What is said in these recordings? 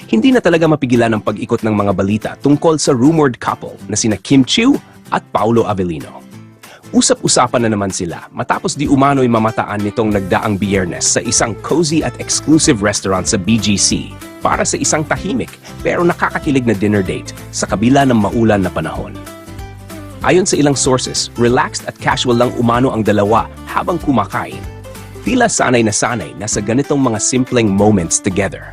Hindi na talaga mapigilan ang pag-ikot ng mga balita tungkol sa rumored couple na sina Kim Chiu at Paolo Avellino. Usap-usapan na naman sila matapos di umano'y mamataan nitong nagdaang Biyernes sa isang cozy at exclusive restaurant sa BGC para sa isang tahimik pero nakakakilig na dinner date sa kabila ng maulan na panahon. Ayon sa ilang sources, relaxed at casual lang umano ang dalawa habang kumakain. Tila sanay na sa ganitong mga simpleng moments together.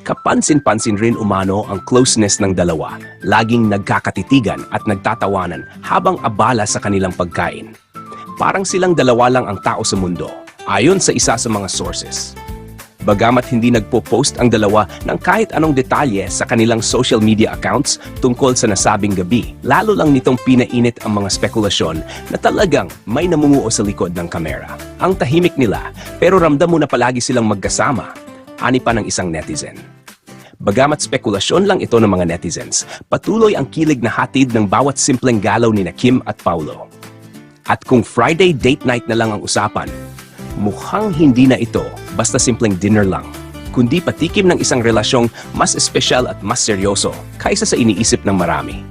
Kapansin-pansin rin umano ang closeness ng dalawa, laging nagkakatitigan at nagtatawanan habang abala sa kanilang pagkain. Parang silang dalawa lang ang tao sa mundo, ayon sa isa sa mga sources. Bagamat hindi nagpo-post ang dalawa ng kahit anong detalye sa kanilang social media accounts tungkol sa nasabing gabi, lalo lang nitong pinainit ang mga spekulasyon na talagang may namumuo sa likod ng kamera. Ang tahimik nila, pero ramdam mo na palagi silang magkasama, ani pa ng isang netizen. Bagamat spekulasyon lang ito ng mga netizens, patuloy ang kilig na hatid ng bawat simpleng galaw ni Kim at Paolo. At kung Friday date night na lang ang usapan, mukhang hindi na ito basta simpleng dinner lang, kundi patikim ng isang relasyong mas espesyal at mas seryoso kaysa sa iniisip ng marami.